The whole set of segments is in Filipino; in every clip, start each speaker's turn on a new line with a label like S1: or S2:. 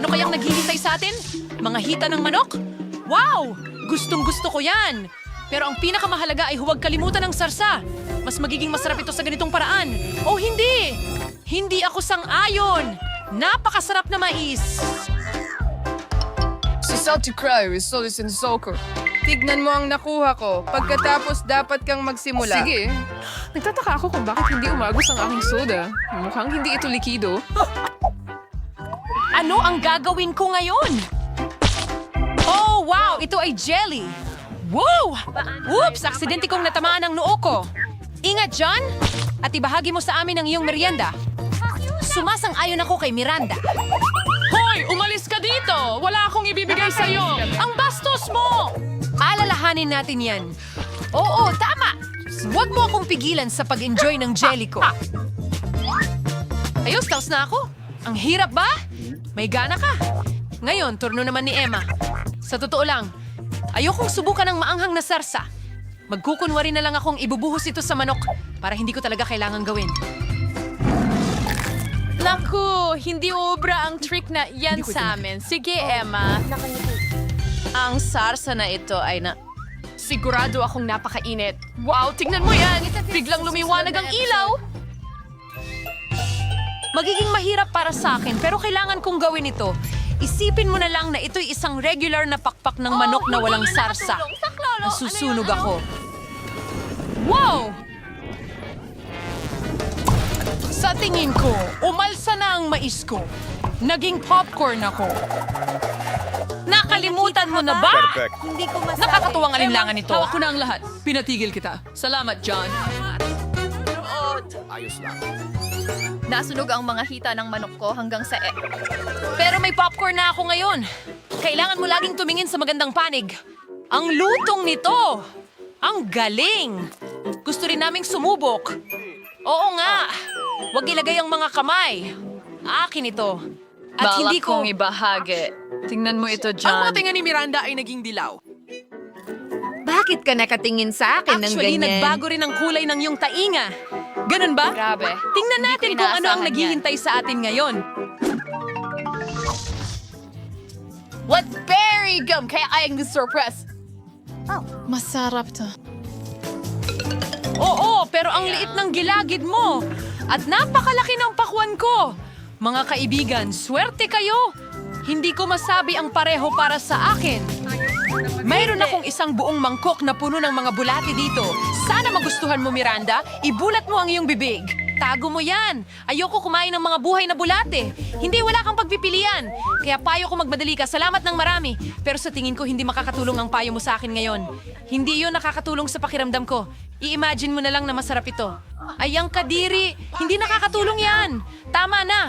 S1: Ano kayang naghihintay sa atin? Mga hita ng manok? Wow! Gustong-gusto ko yan! Pero ang pinakamahalaga ay huwag kalimutan ng sarsa. Mas magiging masarap ito sa ganitong paraan. Oh, hindi! Hindi ako sang-ayon! Napakasarap na mais!
S2: Si Salty Cry is Solis and Soccer. Tignan mo ang nakuha ko. Pagkatapos dapat kang magsimula. Sige. Nagtataka ako kung bakit hindi umagos ang aking soda. Mukhang hindi ito likido.
S1: Ano ang gagawin ko ngayon? Oh, wow! Ito ay jelly! Woo! Whoops! Aksidente kong natamaan ang noo ko. Ingat, John! At ibahagi mo sa amin ang iyong merienda. Sumasang-ayon ako kay Miranda. Hoy! Umalis ka dito! Wala akong ibibigay sa'yo! Ang bastos mo! Alalahanin natin yan. Oo, tama! Huwag mo akong pigilan sa pag-enjoy ng jelly ko. Ayos, tapos na ako. Ang hirap ba? May gana ka. Ngayon, turno naman ni Emma. Sa totoo lang, ayokong subukan ng maanghang na sarsa. Magkukunwari na lang akong ibubuhos ito sa manok para hindi ko talaga kailangan gawin.
S3: Naku, hindi obra ang trick na yan sa amin. Sige, Emma. Ang sarsa na ito ay na...
S1: Sigurado akong napakainit. Wow, tingnan mo yan! Biglang lumiwanag ang ilaw! Magiging mahirap para sa akin pero kailangan kong gawin ito. Isipin mo na lang na ito'y isang regular na pakpak ng manok na walang sarsa. Nasusunog ako. Wow! Sa tingin ko, umalsa na ang mais ko. Naging popcorn ako. Nakalimutan mo na ba?
S3: Hindi ko masabi.
S1: Nakakatuwang alinlangan ito.
S3: Hawak ko
S1: na ang lahat. Pinatigil kita. Salamat, John.
S3: Nasunog ang mga hita ng manok ko hanggang sa...
S1: Pero may popcorn na ako ngayon. Kailangan mo laging tumingin sa magandang panig. Ang lutong nito! Ang galing! Gusto rin naming sumubok. Oo nga. Huwag ilagay ang mga kamay. Akin ito. At hindi ko...
S3: kong ibahagi. Tingnan mo ito,
S1: Ang
S3: John.
S1: mga tinga ni Miranda ay naging dilaw.
S4: Bakit ka nakatingin sa akin ng
S1: Actually,
S4: ganyan?
S1: nagbago rin ang kulay ng iyong tainga. Ganun ba?
S3: Grabe.
S1: Tingnan natin
S3: Hindi ko
S1: kung ano ang
S3: inaasahan
S1: naghihintay sa atin ngayon.
S3: What berry gum? Kaya ayang surprise. Masarap to.
S1: Oo, pero ang liit ng gilagid mo. At napakalaki ng pakwan ko. Mga kaibigan, swerte kayo. Hindi ko masabi ang pareho para sa akin. Mayroon akong isang buong mangkok na puno ng mga bulati dito. Sana magustuhan mo, Miranda. Ibulat mo ang iyong bibig. Tago mo yan. Ayoko kumain ng mga buhay na bulate. Hindi, wala kang pagpipilian. Kaya payo ko magmadali ka. Salamat ng marami. Pero sa tingin ko, hindi makakatulong ang payo mo sa akin ngayon. Hindi yun nakakatulong sa pakiramdam ko. I-imagine mo na lang na masarap ito. Ay, ang kadiri. Hindi nakakatulong yan. Tama na.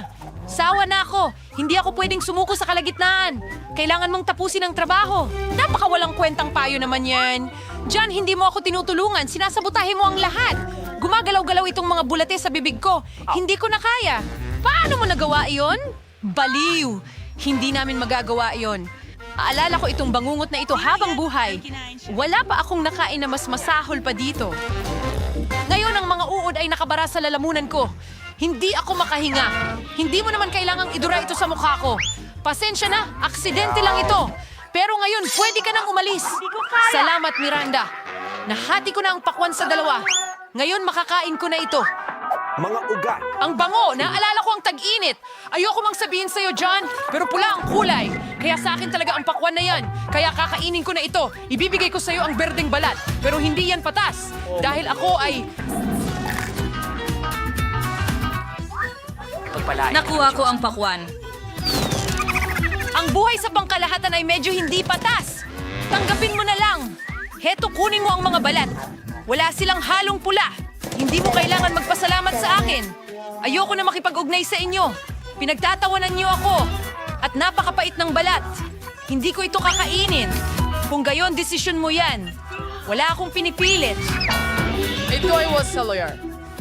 S1: Sawa na ako. Hindi ako pwedeng sumuko sa kalagitnaan. Kailangan mong tapusin ang trabaho. Napakawalang kwentang payo naman yan. Diyan, hindi mo ako tinutulungan. Sinasabotahe mo ang lahat. Gumagalaw-galaw itong mga bulate sa bibig ko. Hindi ko na kaya. Paano mo nagawa iyon? Baliw. Hindi namin magagawa iyon. Aalala ko itong bangungot na ito habang buhay. Wala pa akong nakain na mas masahol pa dito. Ngayon ang mga uod ay nakabara sa lalamunan ko. Hindi ako makahinga. Hindi mo naman kailangang idura ito sa mukha ko. Pasensya na, aksidente lang ito. Pero ngayon, pwede ka nang umalis. Salamat, Miranda. Nahati ko na ang pakwan sa dalawa. Ngayon, makakain ko na ito.
S5: Mga ugat.
S1: Ang bango, naalala ko ang tag-init. Ayoko mang sabihin sa'yo, John, pero pula ang kulay. Kaya sa akin talaga ang pakwan na yan. Kaya kakainin ko na ito. Ibibigay ko sa'yo ang berdeng balat. Pero hindi yan patas. Dahil ako ay...
S6: Nakuha ko ang pakwan.
S1: Ang buhay sa pangkalahatan ay medyo hindi patas. Tanggapin mo na lang. Heto, kunin mo ang mga balat. Wala silang halong pula. Hindi mo kailangan magpasalamat sa akin. Ayoko na makipag-ugnay sa inyo. Pinagtatawanan niyo ako. At napakapait ng balat. Hindi ko ito kakainin. Kung gayon, desisyon mo yan. Wala akong pinipilit.
S2: Ito ay was cellular.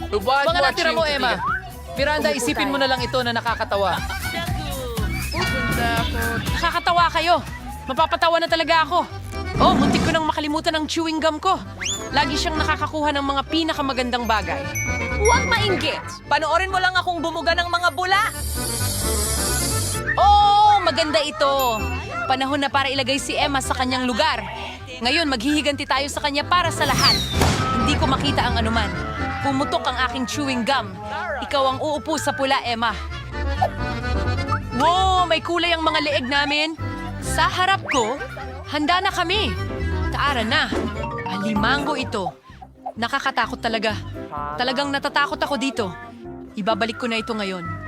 S1: Mga natira mo, Emma. Miranda, isipin mo na lang ito na nakakatawa. Nakakatawa kayo. Mapapatawa na talaga ako. Oh, muntik ko nang makalimutan ang chewing gum ko. Lagi siyang nakakakuha ng mga pinakamagandang bagay.
S6: Huwag mainggit. Panoorin mo lang akong bumuga ng mga bula.
S1: Oh, maganda ito. Panahon na para ilagay si Emma sa kanyang lugar. Ngayon, maghihiganti tayo sa kanya para sa lahat. Hindi ko makita ang anuman. Pumutok ang aking chewing gum. Ikaw ang uupo sa pula, Emma. Wow, may kulay ang mga leeg namin. Sa harap ko, handa na kami. Taara na. Alimango ito. Nakakatakot talaga. Talagang natatakot ako dito. Ibabalik ko na ito ngayon.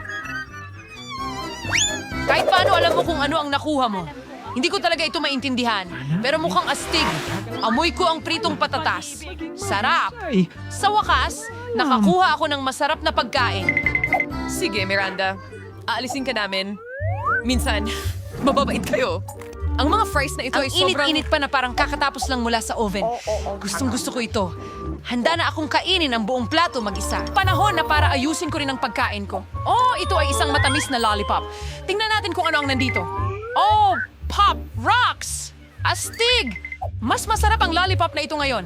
S1: Kahit paano alam mo kung ano ang nakuha mo. Hindi ko talaga ito maintindihan. Pero mukhang astig. Amoy ko ang pritong patatas. Sarap. Sa wakas, nakakuha ako ng masarap na pagkain.
S2: Sige, Miranda. Aalisin ka namin. Minsan, mababait kayo. Ang mga fries na ito
S1: Ang
S2: ay sobrang...
S1: init-init pa na parang kakatapos lang mula sa oven. Gustong-gusto ko ito. Handa na akong kainin ang buong plato mag-isa. Panahon na para ayusin ko rin ang pagkain ko. Oh, ito ay isang matamis na lollipop. Tingnan natin kung ano ang nandito. Oh, Pop Rocks! Astig! Mas masarap ang lollipop na ito ngayon.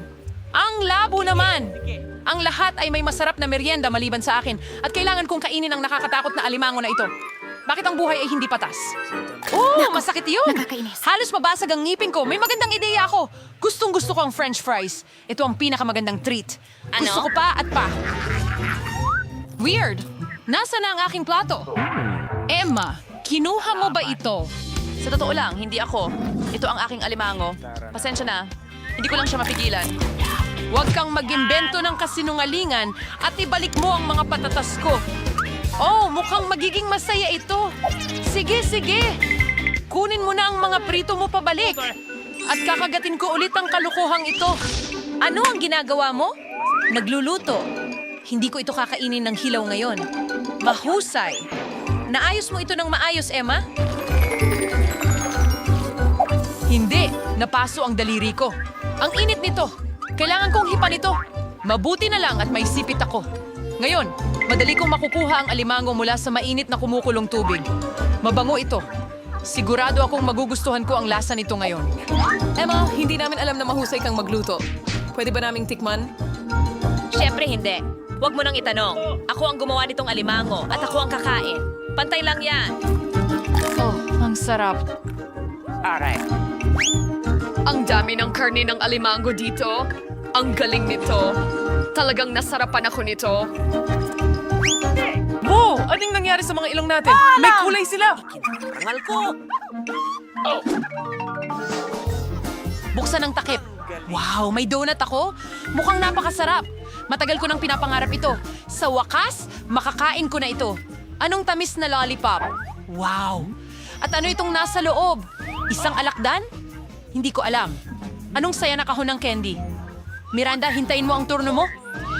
S1: Ang labo naman! Ang lahat ay may masarap na merienda maliban sa akin at kailangan kong kainin ang nakakatakot na alimango na ito. Bakit ang buhay ay hindi patas? Oh, masakit yun! Halos mabasag ang ngipin ko. May magandang ideya ako. Gustong-gusto ko ang french fries. Ito ang pinakamagandang treat. Gusto ko pa at pa. Weird. Nasa na ang aking plato? Emma, kinuha mo ba ito?
S3: Sa totoo lang, hindi ako. Ito ang aking alimango. Pasensya na. Hindi ko lang siya mapigilan.
S1: Huwag kang mag-imbento ng kasinungalingan at ibalik mo ang mga patatas ko. Oh, mukhang magiging masaya ito. Sige, sige. Kunin mo na ang mga prito mo pabalik. At kakagatin ko ulit ang kalukuhang ito. Ano ang ginagawa mo? Nagluluto. Hindi ko ito kakainin ng hilaw ngayon. Mahusay. Naayos mo ito ng maayos, Emma? Hindi. Napaso ang daliri ko. Ang init nito. Kailangan kong hipan ito. Mabuti na lang at may sipit ako. Ngayon, madali kong makukuha ang alimango mula sa mainit na kumukulong tubig. Mabango ito. Sigurado akong magugustuhan ko ang lasa nito ngayon.
S2: Emma, hindi namin alam na mahusay kang magluto. Pwede ba naming tikman?
S3: Siyempre hindi. Huwag mo nang itanong. Ako ang gumawa nitong alimango at ako ang kakain. Pantay lang yan.
S1: Oh, ang sarap.
S5: Ang dami ng karne ng alimango dito. Ang galing nito. Talagang nasarapan ako nito.
S2: Wow! Anong nangyari sa mga ilong natin? May kulay sila!
S1: Buksan ang takip. Wow, may donut ako? Mukhang napakasarap. Matagal ko nang pinapangarap ito. Sa wakas, makakain ko na ito. Anong tamis na lollipop? Wow! At ano itong nasa loob? Isang alakdan? Hindi ko alam. Anong saya na kahon ng candy? Miranda, hintayin mo ang turno mo.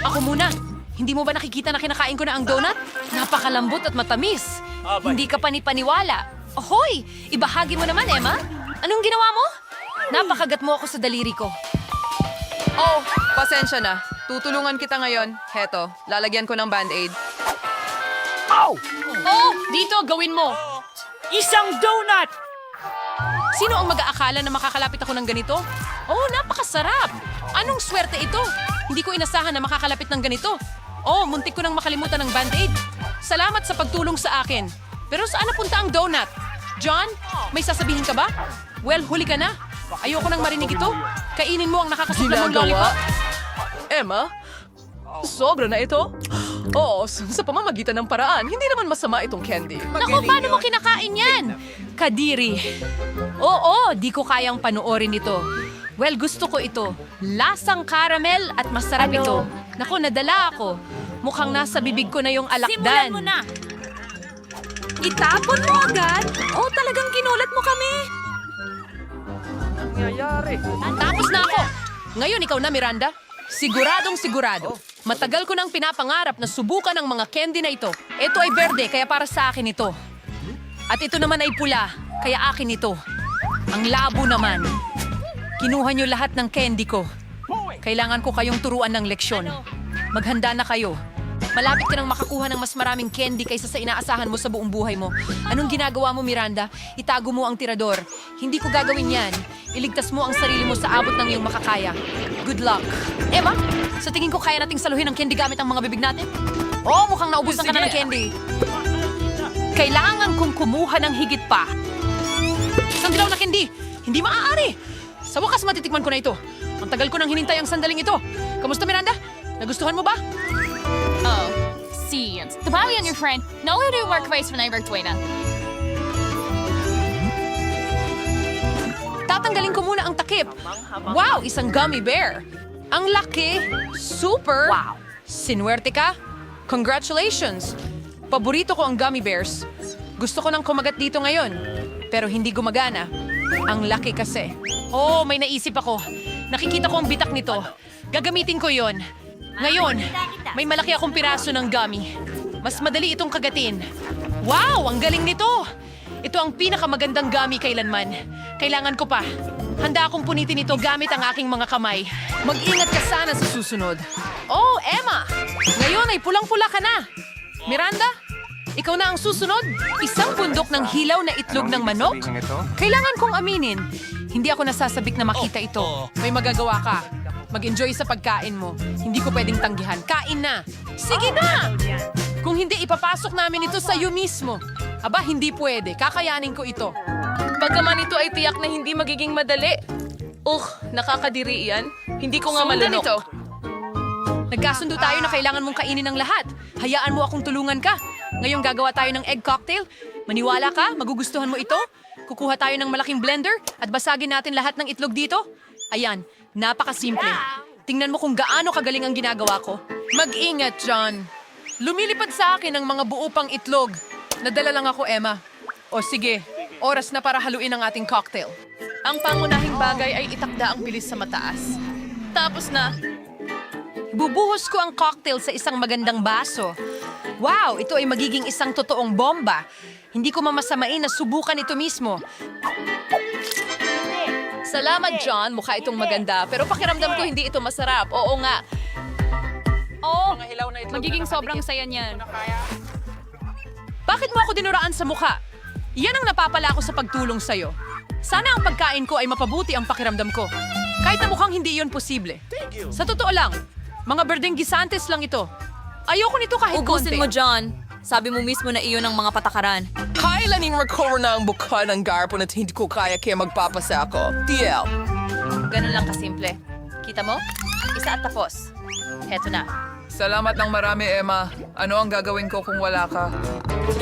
S1: Ako muna. Hindi mo ba nakikita na kinakain ko na ang donut? Napakalambot at matamis. Hindi ka panipaniwala. Ahoy! Ibahagi mo naman, Emma. Anong ginawa mo? Napakagat mo ako sa daliri ko.
S2: Oh, pasensya na. Tutulungan kita ngayon. Heto, lalagyan ko ng band-aid.
S1: Oh! Dito, gawin mo! Isang donut! Sino ang mag-aakala na makakalapit ako ng ganito? Oh, napakasarap! Anong swerte ito? Hindi ko inasahan na makakalapit ng ganito. Oh, muntik ko nang makalimutan ng band-aid. Salamat sa pagtulong sa akin. Pero saan napunta ang donut? John, may sasabihin ka ba? Well, huli ka na. Ayoko nang marinig ito. Kainin mo ang nakakasuklan mong lollipop.
S2: Emma? Sobra na ito? Oo, sa pamamagitan ng paraan, hindi naman masama itong candy.
S1: Naku, paano mo kinakain yan? Kadiri. Oo, di ko kayang panoorin ito. Well, gusto ko ito. Lasang caramel at masarap ito. Naku, nadala ako. Mukhang nasa bibig ko na yung alakdan.
S3: Simulan mo na!
S1: Itapon mo agad? Oh, talagang ginulat mo kami. Tapos na ako. Ngayon, ikaw na, Miranda. Siguradong sigurado. Matagal ko nang pinapangarap na subukan ang mga candy na ito. Ito ay berde, kaya para sa akin ito. At ito naman ay pula, kaya akin ito. Ang labo naman. Kinuha niyo lahat ng candy ko. Kailangan ko kayong turuan ng leksyon. Maghanda na kayo. Malapit ka nang makakuha ng mas maraming candy kaysa sa inaasahan mo sa buong buhay mo. Anong ginagawa mo, Miranda? Itago mo ang tirador. Hindi ko gagawin yan. Iligtas mo ang sarili mo sa abot ng iyong makakaya. Good luck. Emma, sa tingin ko kaya nating saluhin ang candy gamit ang mga bibig natin? Oh, mukhang naubusan ka na ng candy. Kailangan kong kumuha ng higit pa. Hindi maaari! Sa wakas matitikman ko na ito. Ang tagal ko nang hinintay ang sandaling ito. Kamusta, Miranda? Nagustuhan mo ba?
S7: Oh, see, tabali on your friend. No, we do work face when I work na.
S1: Tatanggalin ko muna ang takip. Wow, isang gummy bear. Ang laki. Super. Wow. Sinuwerte ka? Congratulations. Paborito ko ang gummy bears. Gusto ko nang kumagat dito ngayon. Pero hindi gumagana. Ang laki kasi. Oh, may naisip ako. Nakikita ko ang bitak nito. Gagamitin ko yon. Ngayon, may malaki akong piraso ng gummy. Mas madali itong kagatin. Wow, ang galing nito! Ito ang pinakamagandang gummy kailanman. Kailangan ko pa. Handa akong punitin ito gamit ang aking mga kamay. Mag-ingat ka sana sa susunod. Oh, Emma! Ngayon ay pulang-pula ka na. Miranda, ikaw na ang susunod. Isang bundok ng hilaw na itlog ng manok? Kailangan kong aminin. Hindi ako nasasabik na makita ito. May magagawa ka. Mag-enjoy sa pagkain mo. Hindi ko pwedeng tanggihan. Kain na! Sige na! Kung hindi, ipapasok namin ito sa iyo mismo. Aba, hindi pwede. Kakayanin ko ito.
S3: Pagkaman ito ay tiyak na hindi magiging madali. Nakakadiri yan. Hindi ko nga
S2: Sundan
S3: malunok.
S2: ito.
S1: Nagkasundo tayo na kailangan mong kainin ng lahat. Hayaan mo akong tulungan ka. Ngayong gagawa tayo ng egg cocktail. Maniwala ka, magugustuhan mo ito. Kukuha tayo ng malaking blender at basagin natin lahat ng itlog dito. Ayan, napakasimple. Tingnan mo kung gaano kagaling ang ginagawa ko. Mag-ingat, John. Lumilipad sa akin ang mga buo pang itlog. Nadala lang ako, Emma. O sige, oras na para haluin ang ating cocktail.
S3: Ang pangunahing bagay ay itakda ang bilis sa mataas. Tapos na.
S1: Bubuhos ko ang cocktail sa isang magandang baso. Wow, ito ay magiging isang totoong bomba. Hindi ko mamasamain na subukan ito mismo.
S3: Salamat, John. Mukha itong maganda. Pero pakiramdam ko hindi ito masarap. Oo nga.
S7: Oh, magiging sobrang saya niyan.
S1: Bakit mo ako dinuraan sa mukha? Yan ang napapala ko sa pagtulong sa'yo. Sana ang pagkain ko ay mapabuti ang pakiramdam ko. Kahit na mukhang hindi iyon posible. Sa totoo lang, mga berdeng gisantes lang ito. Ayoko nito kahit
S6: Ubusin
S1: konti.
S6: mo, John. Sabi mo mismo na iyon ang mga patakaran.
S2: Kailaning recover na ang buka ng garpon at hindi ko kaya magpapasa ako. TL.
S3: Ganun lang kasimple. Kita mo? Isa at tapos. Heto na.
S2: Salamat ng marami, Emma. Ano ang gagawin ko kung wala ka?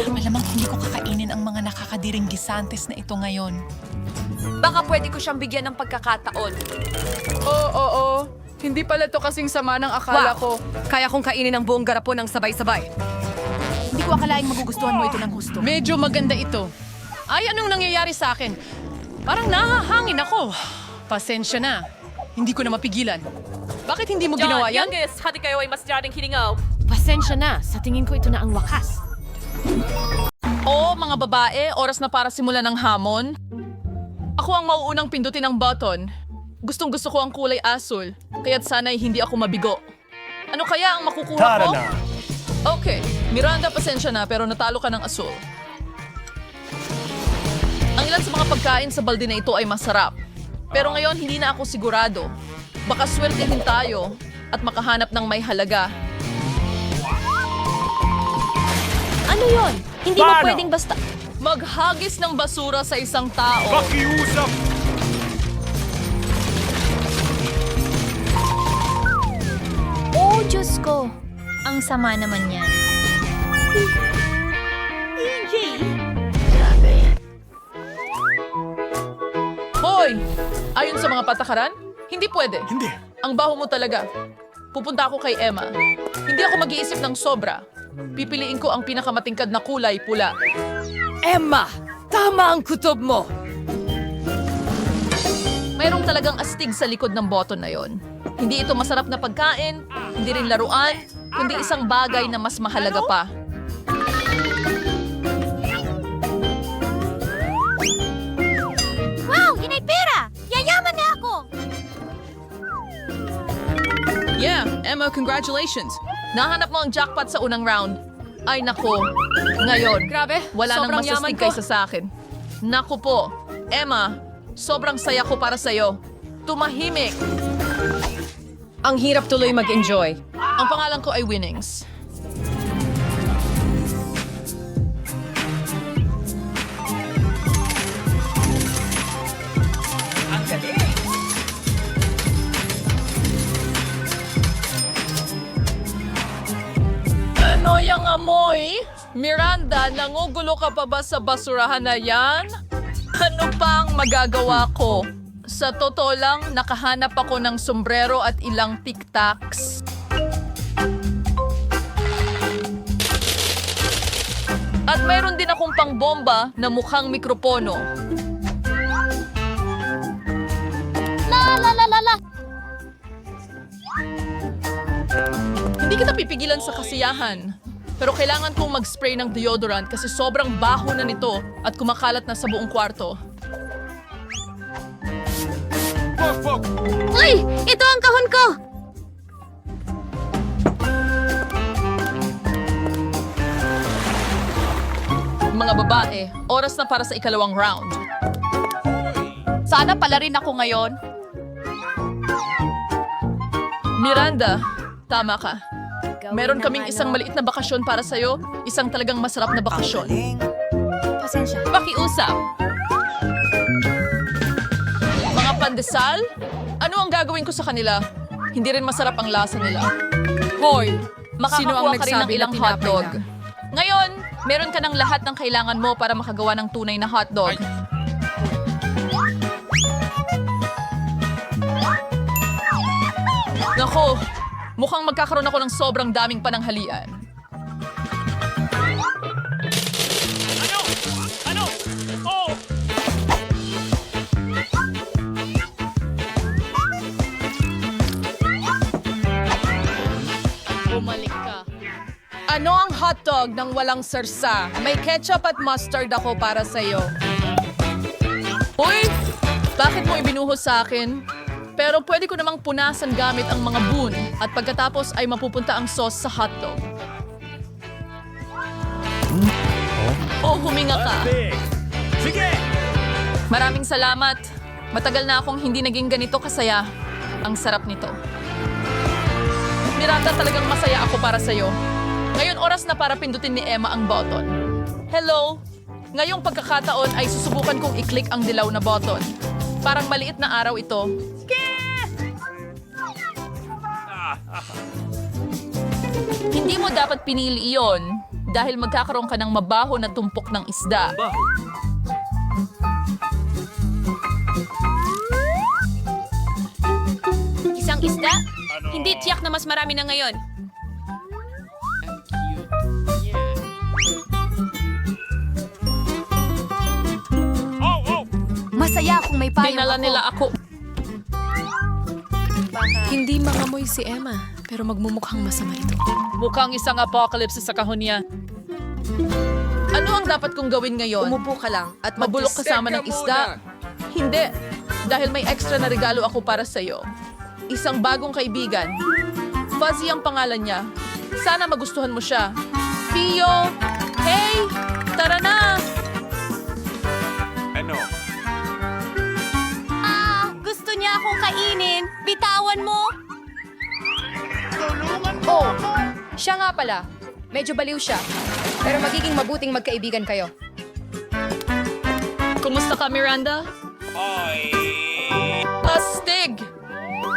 S1: Malamang hindi ko kakainin ang mga nakakadiring gisantes na ito ngayon.
S3: Baka pwede ko siyang bigyan ng pagkakataon.
S2: Oo. Hindi pala to kasing sama ng akala ko.
S1: Kaya kong kainin ang buong garapon ng sabay-sabay. Hindi ko akalaing magugustuhan mo ito ng husto. Medyo maganda ito. Ay, anong nangyayari sa akin? Parang nahahangin ako. Pasensya na. Hindi ko na mapigilan. Bakit hindi mo ginawa yan?
S3: youngest, hati kayo ay mas dating hiningaw.
S1: Pasensya na. Sa tingin ko ito na ang wakas.
S3: Oo, mga babae, oras na para simulan ng hamon. Ako ang mauunang pindutin ang button. Gustong-gusto ko ang kulay asul, kaya't sana'y hindi ako mabigo. Ano kaya ang makukuha ko? Okay, Miranda, pasensya na pero natalo ka ng asul. Ang ilan sa mga pagkain sa balde na ito ay masarap. Pero ngayon hindi na ako sigurado. Baka swertehin tayo at makahanap ng may halaga.
S6: Ano yon? Hindi mo pwedeng basta...
S3: Maghagis ng basura sa isang tao.
S6: Oh, Diyos ko. Ang sama naman yan.
S3: Hoy! Ayon sa mga patakaran, hindi pwede. Hindi. Ang baho mo talaga. Pupunta ako kay Emma. Hindi ako mag-iisip ng sobra. Pipiliin ko ang pinakamatingkad na kulay, pula.
S1: Emma! Tama ang kutob mo!
S3: Mayroong talagang astig sa likod ng button na yon. Hindi ito masarap na pagkain, hindi rin laruan, kundi isang bagay na mas mahalaga pa.
S6: Wow, yun ay pera! Yayaman na ako!
S3: Yeah, Emma, congratulations. Nahanap mo ang jackpot sa unang round. Ay nako, ngayon,
S1: Grabe,
S3: wala nang
S1: sobrang yaman
S3: masastig
S1: ko.
S3: kaysa sa akin. Naku po, Emma, sobrang saya ko para sa'yo. Tumahimik.
S1: Ang hirap tuloy mag-enjoy.
S3: Ang pangalan ko ay Winnings. Miranda, nangugulo ka pa ba sa basurahan na yan? Ano pang magagawa ko? Sa totoo lang, nakahanap ako ng sombrero at ilang tic-tacs. At mayroon din akong pangbomba na mukhang mikropono.
S7: La la la la la.
S3: Hindi kita pipigilan sa kasiyahan. Pero kailangan kong mag-spray ng deodorant kasi sobrang baho na nito at kumakalat na sa buong kwarto.
S6: Uy! Ito ang kahon ko!
S3: Mga babae, oras na para sa ikalawang round. Sana pala rin ako ngayon. Miranda, tama ka. Meron kaming isang maliit na bakasyon para sa'yo, isang talagang masarap na bakasyon.
S6: Pasensya.
S3: Pakiusap. Mga pandesal? Ano ang gagawin ko sa kanila? Hindi rin masarap ang lasa nila. Hoy, makakakuha ka rin ng ilang hotdog. Ngayon, meron ka ng lahat ng kailangan mo para makagawa ng tunay na hotdog. Nako, mukhang magkakaroon ako ng sobrang daming pananghalian. Bumalik ka. Ano ang hotdog ng walang sarsa? May ketchup at mustard ako para sa'yo. Uy! Bakit mo ibinuhos sa akin? Pero pwede ko namang punasan gamit ang mga boon at pagkatapos ay mapupunta ang sauce sa hotdog. Oh, huminga ka.
S8: Sige!
S3: Maraming salamat. Matagal na akong hindi naging ganito kasaya. Ang sarap nito. Miranda, talagang masaya ako para sa'yo. Ngayon oras na para pindutin ni Emma ang button. Hello! Ngayong pagkakataon ay susubukan kong i-click ang dilaw na button. Parang maliit na araw ito. Hindi mo dapat pinili iyon dahil magkakaroon ka ng mabaho na tumpok ng isda.
S6: Isang isda? Hindi tiyak na mas marami na ngayon.
S4: Masaya kung may payong
S3: Dinala
S4: ako.
S3: nila ako.
S2: Hindi mangamoy si Emma, pero magmumukhang masama ito.
S3: Mukhang isang apocalypse sa kahon niya. Ano ang dapat kong gawin ngayon?
S4: Umupo ka lang at
S3: Mabulok kasama ng isda? Hindi. Dahil may extra na regalo ako para sa'yo. Isang bagong kaibigan. Fuzzy ang pangalan niya. Sana magustuhan mo siya. Pio! Hey! Tara na!
S8: Ano?
S6: Gusto niya akong kainin. Bitawan mo.
S9: Oh, siya nga pala. Medyo baliw siya. Pero magiging mabuting magkaibigan kayo.
S3: Kumusta ka, Miranda? Astig!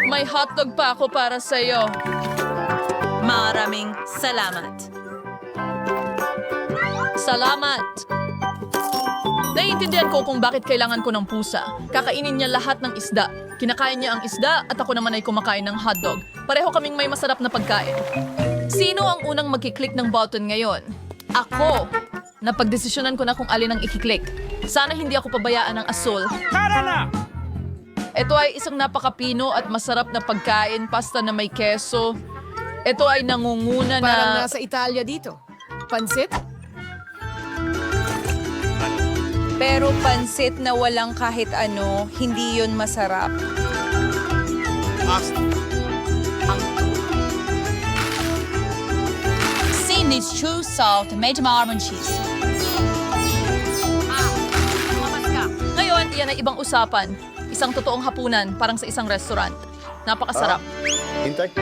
S3: May hotdog pa ako para sa'yo.
S6: Maraming salamat.
S3: Salamat! Naiintindihan ko kung bakit kailangan ko ng pusa. Kakainin niya lahat ng isda. Kinakain niya ang isda at ako naman ay kumakain ng hotdog. Pareho kaming may masarap na pagkain. Sino ang unang magkiklik ng button ngayon? Ako! Napagdesisyonan ko na kung alin ang ikiklik. Sana hindi ako pabayaan ng asul.
S8: Tara na!
S3: Ito ay isang napakapino at masarap na pagkain, pasta na may keso. Ito ay nangunguna na...
S2: Parang nasa Italia dito. Pansit?
S4: Pero pansit na walang kahit ano, hindi yun masarap.
S7: Scene needs true salt and major almond cheese.
S3: Ngayon, iyan ay ibang usapan. Isang totoong hapunan, parang sa isang restaurant. Napakasarap.
S8: Hintay.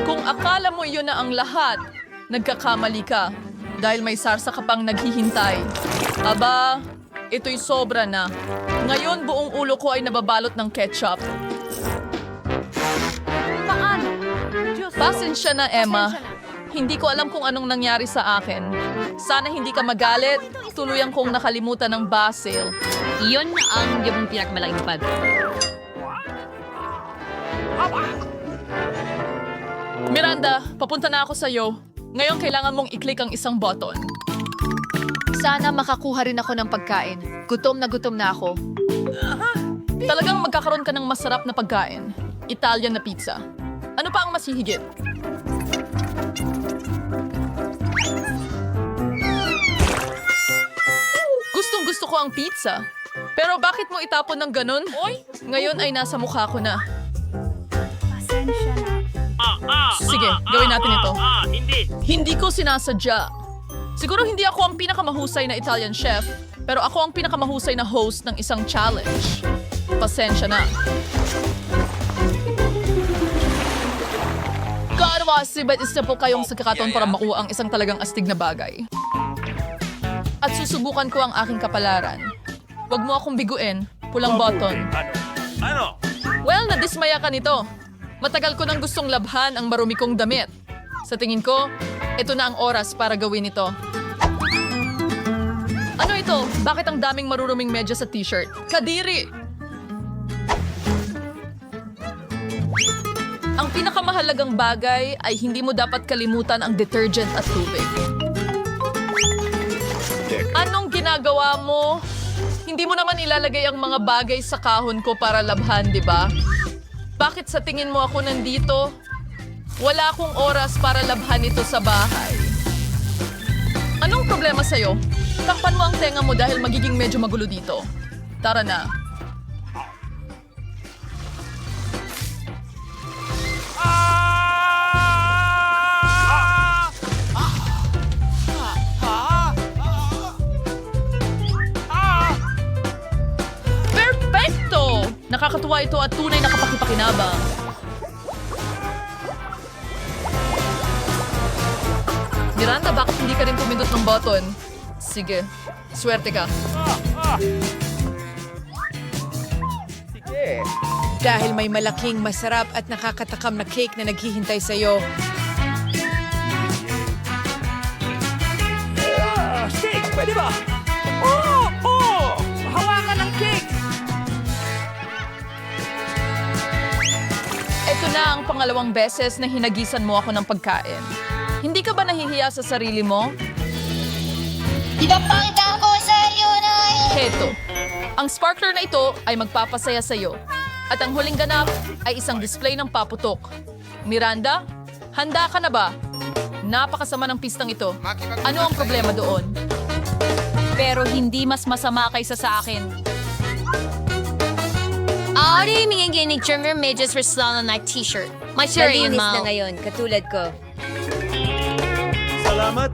S3: Kung akala mo iyon na ang lahat, nagkakamali ka. Dahil may sarsa ka pang naghihintay. Aba, ito'y sobra na. Ngayon, buong ulo ko ay nababalot ng ketchup.
S1: Paano?
S3: Pasensya na, Emma. Hindi ko alam kung anong nangyari sa akin. Sana hindi ka magalit. Tuluyang kong nakalimutan ng basil.
S5: Iyon ang iyong pinakamalaking pad.
S3: Miranda, papunta na ako sa'yo. Ngayon kailangan mong i-click ang isang button.
S1: Sana makakuha rin ako ng pagkain. Gutom na ako.
S3: Talagang magkakaroon ka ng masarap na pagkain. Italian na pizza. Ano pa ang masihigit? Gustong gusto ko ang pizza. Pero bakit mo itapon ng ganun? Ngayon ay nasa mukha ko na. Sige, gawin natin ito. Hindi ko sinasadya. Siguro hindi ako ang pinakamahusay na Italian chef, pero ako ang pinakamahusay na host ng isang challenge. Pasensya na. Kaarwasi, ba't isa po kayong sagkakataon para makuha ang isang talagang astig na bagay? At susubukan ko ang aking kapalaran. Huwag mo akong biguin. Pulang button. Well, nadismaya ka nito. Matagal ko nang gustong labhan ang marumi kong damit. Sa tingin ko, ito na ang oras para gawin ito. Ano ito? Bakit ang daming maruruming medyas sa t-shirt? Kadiri! Ang pinakamahalagang bagay ay hindi mo dapat kalimutan ang detergent at tubig. Anong ginagawa mo? Hindi mo naman ilalagay ang mga bagay sa kahon ko para labhan, di ba? Bakit sa tingin mo ako nandito? Wala akong oras para labhan ito sa bahay. Anong problema sa'yo? Takpan mo ang tenga mo dahil magiging medyo magulo dito. Tara na. Perfecto! Nakakatuwa ito at tunay na kapakipakinabang. Miranda, bakit hindi ka rin pumindot ng button? Sige, swerte ka.
S4: Dahil may malaking, masarap at nakakatakam na cake na naghihintay sa'yo.
S8: Steak, pwede ba? Hawakan ng cake!
S3: Ito na ang pangalawang beses na hinagisan mo ako ng pagkain. Hindi ka ba nahihiya sa sarili mo?
S6: Ipapakita ko sa iyo na
S3: Heto, ang sparkler na ito ay magpapasaya sa iyo. At ang huling ganap ay isang display ng paputok. Miranda, handa ka na ba? Napakasama ng pistang ito. Ano ang problema doon?
S7: Pero hindi mas masama kaysa sa akin.
S6: Audi, mingiginig trimmer medyas Ruslana na t-shirt. May sure yun,
S9: Malinis na
S6: Mal.
S9: ngayon, katulad ko.
S8: Salamat.